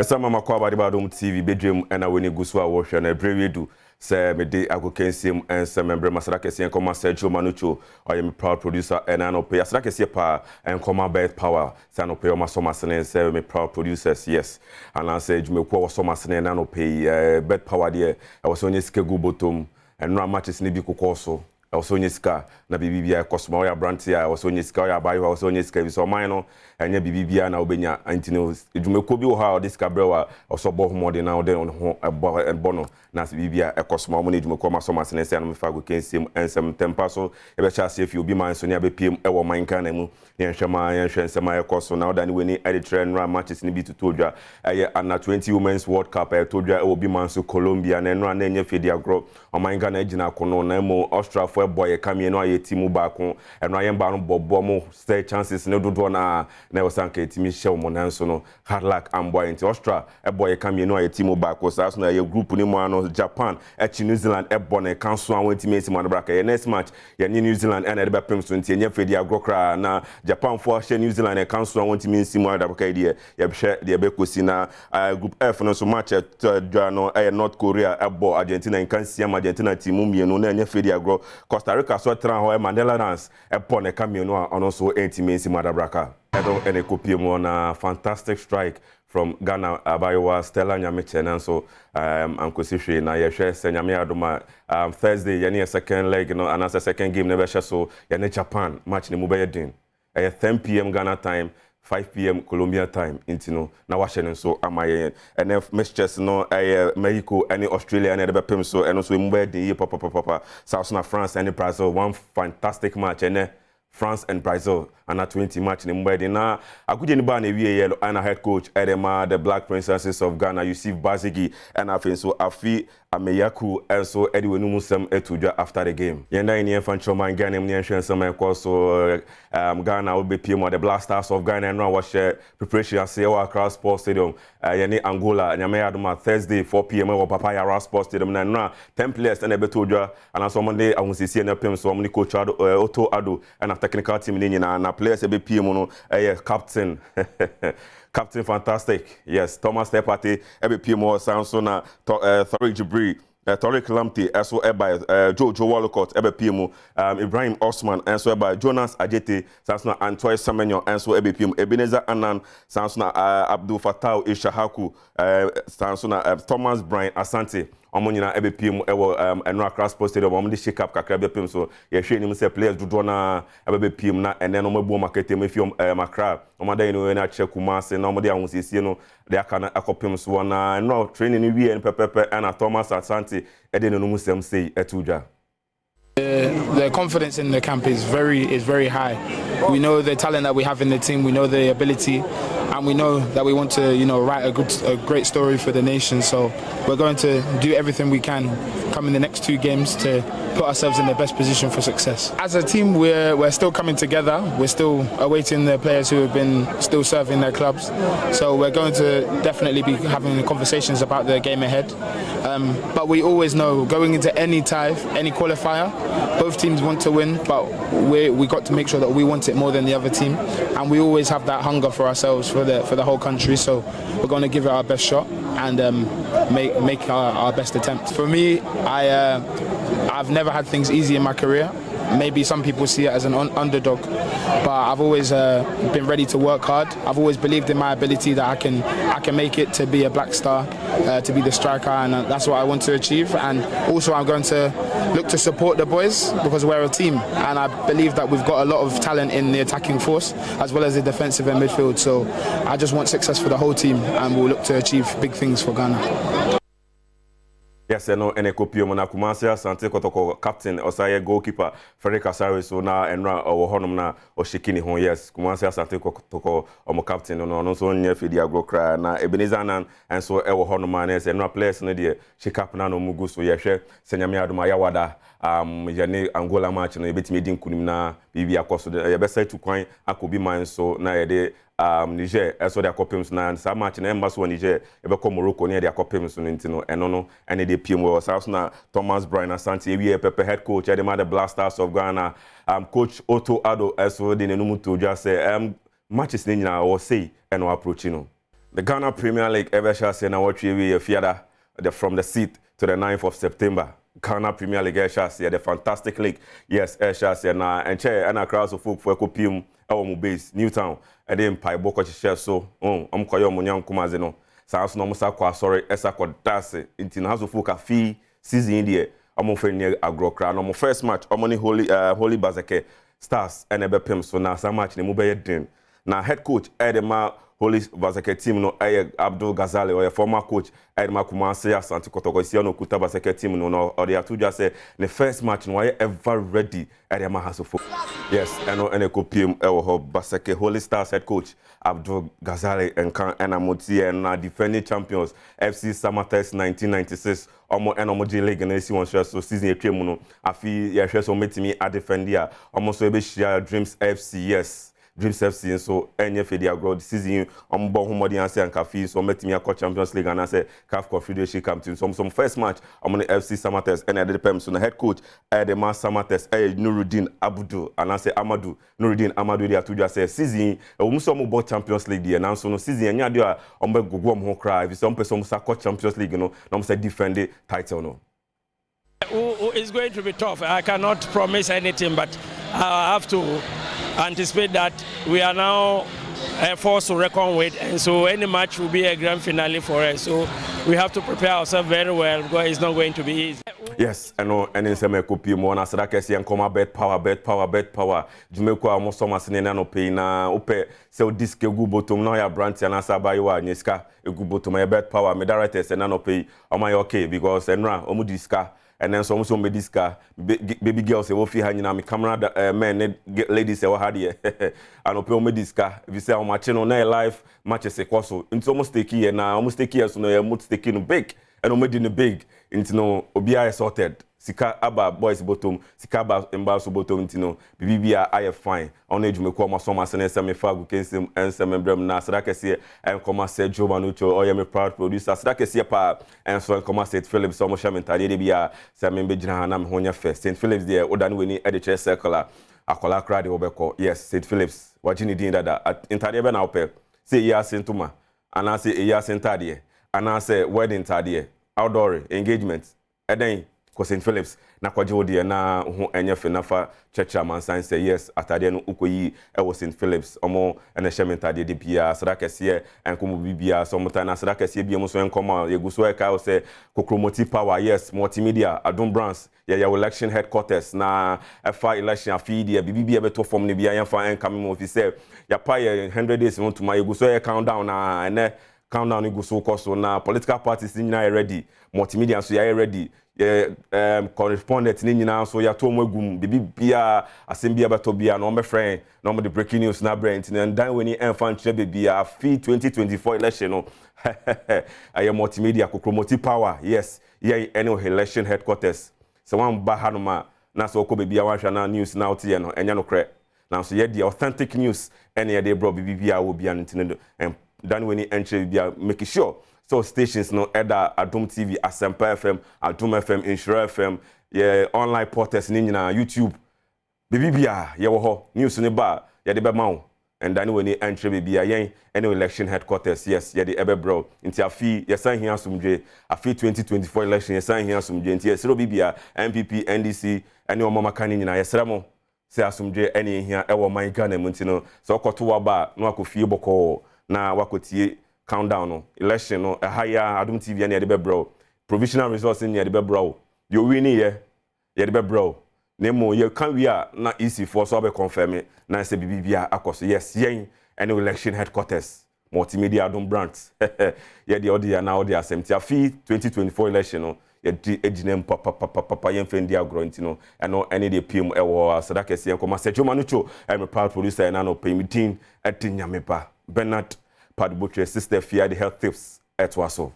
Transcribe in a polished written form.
Esa mama kwa Badwam TV Badwam and weni guswa washa na brewedu se me de agokensim and se member Masarake and Koma Sergio Manucho I am a proud producer and I know pay Asarake pa and Koma Beth Power Sano pay my summer and say me proud producers yes and I said me kwa summer and I know pay Beth Power there I was on yeske go bottom and no matches ni bi kokoso I was on yeska na bibia Cosmo ya brantia I was on yeska ya bayo I was on yeska so mine anya bibia na obenya antino edwumeko bi wo ha odiska brewa oso bo homode na ode ho bono na bibia Cosmo mo na edwumeko ma so masene se na me fa go kensem ensem tempa so e be cha se fi obi man so ne abepiem e wo man kan na mu ne nhwema ye nhwensem ayekoso na oda ne weni edi train ra matches ni bi tutodwa eye under 20 women's world cup e todwa e obi man so Colombia na enra na enye fedi agro o man kan na agina kono na mo Austria for boy kamie no aye timu ba ko enra ye ba no bobo mo stay chances ne dodo na wasanka etimi show monanso no hard luck and boy into Austria e boy kamie no aye timu ba ko sa so na ye group ni mo ano Japan e New Zealand e bone kanso an wantimi esi mo braka ye next match ye New Zealand and e be pem so ntie enye fedi agro kra na Japan for share New Zealand e kanso an wantimi esi mo da braka ye be hwe de be kosi na group F no so match no e North Korea e bo Argentina en kan siam Argentina timu mienu na enye fedi agro Costa Rica so tran ho e Mandela dance e bone kamie no ono so entimi esi mo da braka Adom and a copy on a fantastic strike from Ghana Abayowa Stella Nyamichen and so Uncle Sishi na yeshe Nyami Adoma Thursday yani a second leg you know and as a second game never so yani Japan match ni mubaya din 10 p.m. Ghana time 5 p.m. Colombia time intino na Washington so amaye and if Manchester no Mexico any Australia and the pem so and also mubaya din papa South France and Brazil one fantastic match and France and Brazil and 20 match in Mbedi na akuje ni ba na wie yellow and head coach Edema the Black Princesses of Ghana Yusuf Bazigi and afin so afi Ameyaku and so Edwin Musem etuja after the game yenda in the fan choma Ghana ni nhwe some so Ghana will be PM the Black Stars of Ghana and now watch preparation say across Sports Stadium yani Angola nyame adoma Thursday 4 p.m. wa Papaya Sports Stadium na 10 players and ebetuja and so Monday awunsisi na PM so omni coach Otto Ado and technical team ni na players ebe PM no captain captain fantastic yes Thomas Tepati ebe PM Samson na Tariq Jibri Tariq Lamte also by Joe Walcott ebe PM Ibrahim Osman and so by Jonas Ajete Samson Antoine Samenyo and so ebe PM Ebenezer Anan Samson Abdul Fattah Ishahaku Samson Thomas Brian Asante Omonina ebe PM ewo enra cross post stadium omde shake up kakra be PM so ye hwe nim say players dodo na ebe PM na ene no mabu market em fi makra omada ino na che Kumase na omde ahunsesie no de aka na akopem so na no training ni wie en pepepe and Thomas Asante ede no musem say etudwa. The confidence in the camp is very high. We know the talent that we have in the team, we know the ability, and we know that we want to, write a great story for the nation. So we're going to do everything we can come in the next 2 games to put ourselves in the best position for success. As a team, we're still coming together. We're still awaiting the players who have been still serving their clubs. So we're going to definitely be having conversations about the game ahead. But we always know going into any tie, any qualifier, both teams want to win, but we got to make sure that we want it more than the other team, and we always have that hunger for ourselves for the whole country. So we're going to give it our best shot and make our best attempt. For me, I've never had things easy in my career. Maybe some people see it as an underdog, but I've always been ready to work hard. I've always believed in my ability that I can make it to be a Black Star, to be the striker, and that's what I want to achieve. And also I'm going to look to support the boys because we're a team, and I believe that we've got a lot of talent in the attacking force as well as the defensive and midfield. So I just want success for the whole team, and we'll look to achieve big things for Ghana. Yes, no, ene kopio mo na Kumase Asante kotoko captain osaye goalkeeper Ferry Kasari so na enra owo honom na oshikini ho yes Kumase Asante kotoko omo captain no so nya fidi agro kra na Ebenezer Anan enso ewo honom na enra players no de shake up na no mugu so yehwe senyame adoma yawada yane Angola match no yebetimi di nkunim na bibi akoso de yebesa tu kwan akobi man so na yede Niger eso de akopems na sa match na emba so Niger ebeko Morocco ne de akopems no ntino eno no ene de PM was na Thomas Brian Asante we pepe head coach Edema the Black Stars of Ghana coach Otto Ado eso de nenum to just say matches ni nyina wo say eno approach no The Ghana Premier League ever shall say now what we fiada from the 6th to the 9th of September. Ghana Premier League shall say the fantastic league. Yes, shall say na and chair and a crowd of folk for copium our base Newtown and then pie boko share so koyo munyam kumazeno. Sans no musa kwa sorry esa kwa dase into house of folk fee season in the amofeni agro crown no first match omoni holy bazake stars and ebe pem so na some match ne mu be den. Na head coach Edema Holy Basket team no Abdul Ghazali or a former coach Edma Kumasi Asante Kotoko Siano Kuta Basket team no or they are to just say the first match no ever ready Edema has of yes and kopium Basket Holy Stars head coach Abdul Ghazali and Amoti and defending champions FC Samatex 1996 omo enomoji league na esi won share so season etwem no afi ya hwe so metimi a defender omo so ebe share Dreams FC yes Dreams FC so enye fedi agro the season ombo homodi anse ankafi so metimi akọ Champions League and say CAF Confederation Cup team some first match omoni FC Samatex and the pem so na head coach the man Samatex Nuruddin Abdul and say Amadou Nuruddin Amadou dia to just say season omuso mo Champions League dia na so no season enya dia ombe gogo mo cry if some person akọ Champions League no na say defend the title no. It's going to be tough. I cannot promise anything, but I have to anticipate that we are now a force to reckon with, and so any match will be a grand finale for us. So we have to prepare ourselves very well because it's not going to be easy. Yes, I know, and in some copy more na sadakesi and come bet power. Jumeko almost so much no pay na upe so disc gu bottom na ya brand and asaba you are niska gu bottom my bet power me directors and no pay am I okay because enra omu diska. And then some mediska baby girls say wofi ha nyina me camera men ladies say wo ha de and ope mediska if you say on match no na live matches e kwaso into almost take here na almost take here so no you must take no big and o made in big into no obi are sorted sika aba boys bottom sika aba emba so bottom into no bibia I fine on ejumeko ma so ma se na se me fa gu kensem ense membrem na sadakese en koma Sergio Manucho or me proud producer sadakese pa en so koma St Phillips so mo shamentade de bia se me begina na me honya first St Phillips there odan weni e de chess circle akola crowd de obeko yes St Phillips wajini din dada intade be na ope say ya sentuma ana say ya sentade ana say wedding tade outdoor engagement eden ko St Phillips na kwaje odi na ho enye fenafa checha mansan say yes atade no ukoyi e wo St Phillips omo ene shementade de bia sadakese enkomo bibia so mota na sadakese bia mo so enkoma yeguso e ka o say kokromoti power yes multimedia Adom brands ya election headquarters na fa election afidi bibia beto form ne bia yemfa enkame officer ya pa 100 days no to my yeguso e countdown na ene countdown iguso koso na political parties ni na ready multimedia so ya ready correspondent ni nyina so ya to magum bibia asembia beto bia no me friend no me the breaking news na brand and dan weni enfan chere bibia fi 2024 election no aye multimedia kokromoti power yes ye any election headquarters so one ba hanoma na so ko bibia wan hwa na news na otie no enya no kre na so ye the authentic news any ye dey bro bibia wo bia ntino and dan weni entry bia make sure so stations no either Adom TV, Asempa FM, Adom FM, Insure FM, yeah online portals ni nyina YouTube. Bibia ye wo ho news ni ba ye de be ma wo and then when ni entry bibia yen any election headquarters yes ye de ebe bro nti afi ye san hia asumdwe afi 2024 election ye san hia asumdwe nti ye sero bibia MPP NDC any o mama kan nyina ye sere mo se asumdwe any hia e wo man Ghana mu nti no so okoto wa ba no akofie boko na wakotie countdown no election no higher Adom TV and the bro provisional results in the bro you win here ye the bro nemo you can we are na easy for so be confirm it na say bibia akoso yes yen any election headquarters multimedia Adom brands ye the audio na audio assembly afi 2024 election no ye ejinem papa yen fendi agro ntino eno any the pm ewo sadakese ko Sergio Manucho I'm a proud producer na no pay me tin etinyame pa Bernard Padbutre sister fear the health tips at Waso.